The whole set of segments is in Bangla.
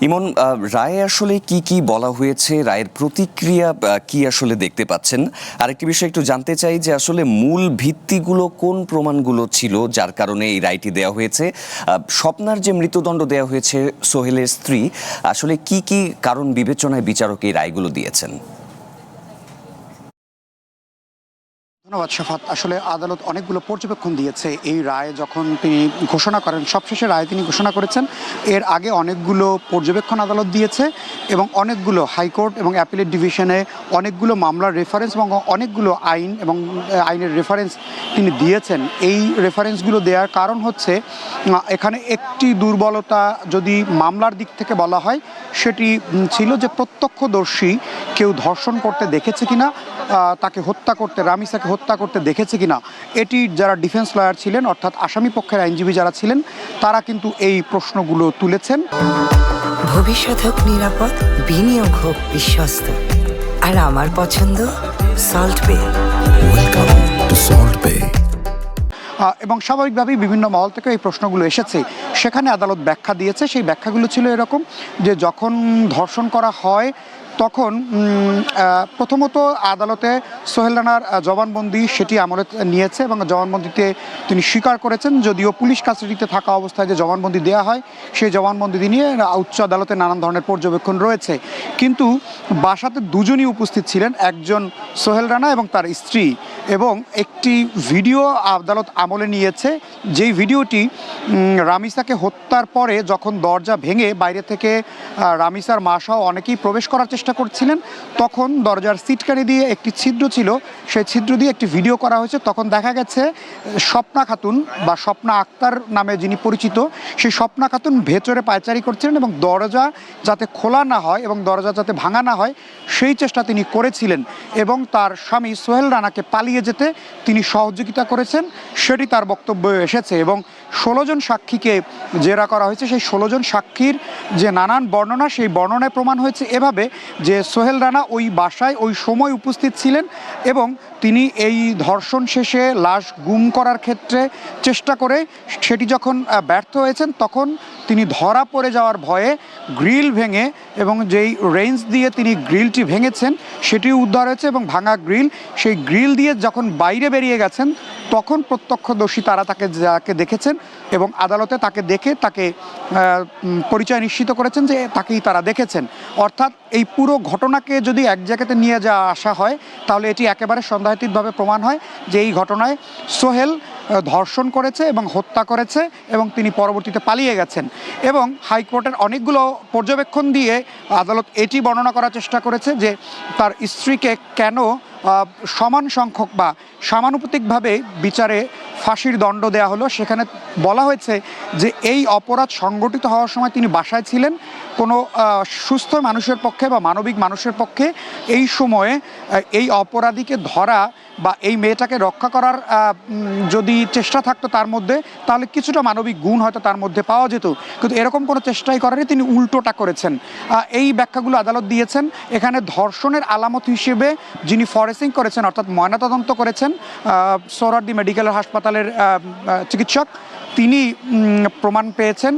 ইমন, রায়ে আসলে কি কি বলা হয়েছে, রায়ের প্রতিক্রিয়া কি আসলে দেখতে পাচ্ছেন? আরেকটি বিষয় একটু জানতে চাই যে আসলে মূল ভিত্তিগুলো কোন প্রমাণগুলো ছিল যার কারণে এই রায়টি দেওয়া হয়েছে। স্বপ্নার যে মৃত্যুদণ্ড দেওয়া হয়েছে সোহেলের স্ত্রী, আসলে কি কি কারণ বিবেচনায় বিচারক এই রায়গুলো দিয়েছেন? ধন্যবাদ শাফাত। আসলে আদালত অনেকগুলো পর্যবেক্ষণ দিয়েছে এই রায় যখন তিনি ঘোষণা করেন, সবশেষে রায় তিনি ঘোষণা করেছেন। এর আগে অনেকগুলো পর্যবেক্ষণ আদালত দিয়েছে এবং অনেকগুলো হাইকোর্ট এবং অ্যাপিলেট ডিভিশনে অনেকগুলো মামলার রেফারেন্স এবং অনেকগুলো আইন এবং আইনের রেফারেন্স তিনি দিয়েছেন। এই রেফারেন্সগুলো দেওয়ার কারণ হচ্ছে এখানে একটি দুর্বলতা যদি মামলার দিক থেকে বলা হয় সেটি ছিল যে প্রত্যক্ষদর্শী কেউ ধর্ষণ করতে দেখেছে কিনা, তাকে হত্যা করতে, রামিসাকে হত্যা করতে দেখেছে কিনা, এটি যারা ডিফেন্স লয়ার ছিলেন অর্থাৎ আসামি পক্ষের আইনজীবী যারা ছিলেন তারা কিন্তু এই প্রশ্নগুলো তুলেছেন। ভবিষ্যৎ হোক নিরাপদ, বিনিয়োগ হোক বিশ্বস্ত, আর আমার পছন্দ সল্ট বে। ওয়েলকাম টু সল্ট বে। এবং স্বাভাবিকভাবেই বিভিন্ন মহল থেকে এই প্রশ্নগুলো এসেছে, সেখানে আদালত ব্যাখ্যা দিয়েছে। সেই ব্যাখ্যাগুলো ছিল এরকম যে যখন ধর্ষণ করা হয় তখন প্রথমত আদালতে সোহেল রানার জবানবন্দি সেটি আমলে নিয়েছে এবং জবানবন্দিতে তিনি স্বীকার করেছেন, যদিও পুলিশ কাস্টাডিতে থাকা অবস্থায় যে জবানবন্দি দেওয়া হয় সেই জবানবন্দি নিয়ে উচ্চ আদালতে নানান ধরনের পর্যবেক্ষণ রয়েছে। কিন্তু বাসাতে দুজনই উপস্থিত ছিলেন, একজন সোহেল রানা এবং তার স্ত্রী, এবং একটি ভিডিও আদালত আমলে নিয়েছে, যেই ভিডিওটি রামিসাকে হত্যার পরে যখন দরজা ভেঙে বাইরে থেকে রামিসার মা সহ অনেকেই প্রবেশ করার চেষ্টা করছিলেন, তখন দরজার সিটকানি দিয়ে একটি ছিদ্র ছিল, সেই ছিদ্র দিয়ে একটি ভিডিও করা হয়েছে। তখন দেখা গেছে স্বপ্না খাতুন বা স্বপ্না আক্তার নামে যিনি পরিচিত, সেই স্বপ্না খাতুন ভেতরে পায়চারি করছিলেন এবং দরজা যাতে খোলা না হয় এবং দরজা যাতে ভাঙা না হয় সেই চেষ্টা তিনি করেছিলেন এবং তার স্বামী সোহেল রানাকে পালিয়ে যেতে তিনি সহযোগিতা করেছেন, সেটি তার বক্তব্য এসেছে। এবং 16 জন সাক্ষীকে জেরা করা হয়েছে, সেই 16 জন সাক্ষীর যে নানান বর্ণনা, সেই বর্ণনায় প্রমাণ হয়েছে এভাবে যে সোহেল রানা ওই বাসায় ওই সময় উপস্থিত ছিলেন এবং তিনি এই ধর্ষণ শেষে লাশ গুম করার ক্ষেত্রে চেষ্টা করে সেটি যখন ব্যর্থ হয়েছেন তখন তিনি ধরা পড়ে যাওয়ার ভয়ে গ্রিল ভেঙে, এবং যেই রেঞ্জ দিয়ে তিনি গ্রিলটি ভেঙেছেন সেটিও উদ্ধার হয়েছে এবং ভাঙা গ্রিল, সেই গ্রিল দিয়ে যখন বাইরে বেরিয়ে গেছেন তখন প্রত্যক্ষদর্শী তারা যাকে দেখেছেন এবং আদালতে তাকে দেখে তাকে পরিচয় নিশ্চিত করেছেন যে তাকেই তারা দেখেছেন। অর্থাৎ এই পুরো ঘটনাকে যদি এক জায়গাতে নিয়ে যাওয়া আসা হয় তাহলে এটি একেবারে সন্দেহাতীতভাবে প্রমাণ হয় যে এই ঘটনায় সোহেল ধর্ষণ করেছে এবং হত্যা করেছে এবং তিনি পরবর্তীতে পালিয়ে গেছেন। এবং হাইকোর্টের অনেকগুলো পর্যবেক্ষণ দিয়ে আদালত এটি বর্ণনা করার চেষ্টা করেছে যে তার স্ত্রীকে কেন সমান সংখ্যক বা সমানুপাতিকভাবে বিচারে ফাঁসির দণ্ড দেওয়া হলো। সেখানে বলা হয়েছে যে এই অপরাধ সংগঠিত হওয়ার সময় তিনি বাসায় ছিলেন। কোনো সুস্থ মানুষের পক্ষে বা মানবিক মানুষের পক্ষে এই সময়ে এই অপরাধীকে ধরা বা এই মেয়েটাকে রক্ষা করার যদি চেষ্টা থাকতো তার মধ্যে, তাহলে কিছুটা মানবিক গুণ হয়তো তার মধ্যে পাওয়া যেত, কিন্তু এরকম কোনো চেষ্টাই করেনি, তিনি উল্টোটা করেছেন। এই ব্যাখ্যাগুলো আদালত দিয়েছেন। এখানে ধর্ষণের আলামত হিসেবে যিনি ফরেন্সিক করেছেন অর্থাৎ ময়নাতদন্ত করেছেন সোহরাওয়ার্দী মেডিকেল হাসপাতালের চিকিৎসক, তিনি প্রমাণ পেয়েছেন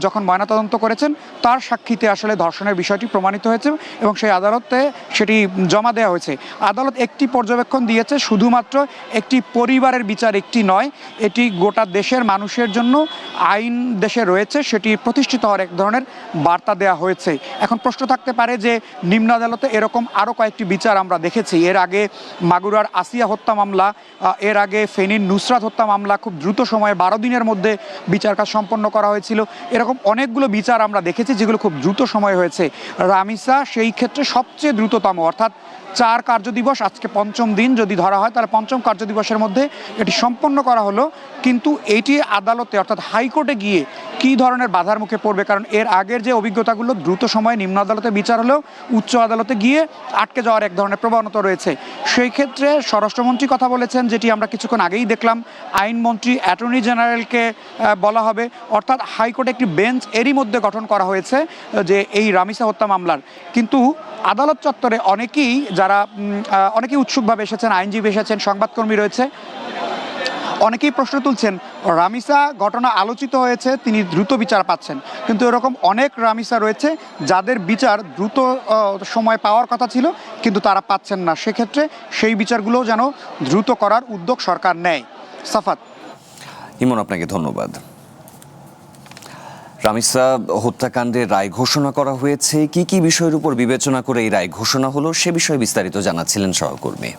যখন ময়নাতদন্ত করেছেন, তার সাক্ষীতে আসলে ধর্ষণের বিষয়টি প্রমাণিত হয়েছে এবং সেই আদালতে সেটি জমা দেওয়া হয়েছে। আদালত একটি পর্যবেক্ষণ দিয়েছে, শুধুমাত্র একটি পরিবারের বিচার একটি নয়, এটি গোটা দেশের মানুষের জন্য আইন দেশে রয়েছে সেটি প্রতিষ্ঠিত হওয়ার এক ধরনের বার্তা দেওয়া হয়েছে। এখন প্রশ্ন থাকতে পারে যে নিম্ন আদালতে এরকম আরও কয়েকটি বিচার আমরা দেখেছি, এর আগে মাগুরার আসিয়া হত্যা মামলা, এর আগে ফেনীর নুসরাত হত্যা মামলা খুব দ্রুত সময়ে 12 দিনের মধ্যে বিচার কাজ সম্পন্ন করা হয়েছিল। এরকম অনেকগুলো বিচার আমরা দেখেছি যেগুলো খুব দ্রুত সময় হয়েছে। রামিসা সেই ক্ষেত্রে সবচেয়ে দ্রুততম, অর্থাৎ 4 কার্যদিবস, আজকে 5ম দিন যদি ধরা হয় তাহলে 5ম কার্যদিবসের মধ্যে এটি সম্পন্ন করা হলো। কিন্তু এটি আদালতে অর্থাৎ হাইকোর্টে গিয়ে কী ধরনের বাধার মুখে পড়বে, কারণ এর আগের যে অভিজ্ঞতাগুলো দ্রুত সময়ে নিম্ন আদালতে বিচার হলেও উচ্চ আদালতে গিয়ে আটকে যাওয়ার এক ধরনের প্রবণতা রয়েছে। সেই ক্ষেত্রে স্বরাষ্ট্রমন্ত্রী কথা বলেছেন, যেটি আমরা কিছুক্ষণ আগেই দেখলাম, আইনমন্ত্রী, অ্যাটর্নি জেনারেলকে বলা হবে, অর্থাৎ হাইকোর্টে একটি বেঞ্চ এরই মধ্যে গঠন করা হয়েছে যে এই রামিসা হত্যা মামলার। কিন্তু আদালত চত্বরে অনেকেই উৎসুকভাবে এসেছেন, আইনজীবী এসেছেন, সংবাদকর্মী রয়েছে, অনেকেই প্রশ্ন তুলছেন, রামিসা ঘটনা আলোচিত হয়েছে, তিনি দ্রুত বিচার পাচ্ছেন, কিন্তু এরকম অনেক রামিসা রয়েছে যাদের বিচার দ্রুত সময় পাওয়ার কথা ছিল কিন্তু তারা পাচ্ছেন না। সেক্ষেত্রে সেই বিচারগুলো যেন দ্রুত করার উদ্যোগ সরকার নেয়। সাফাত। ইমন, আপনাকে ধন্যবাদ। রামিসা হত্যাকাণ্ডের রায় ঘোষণা করা হয়েছে, কি কি বিষয়ের উপর বিবেচনা করে এই রায় ঘোষণা হলো সে বিষয়ে বিস্তারিত জানাচ্ছিলেন সহকর্মী।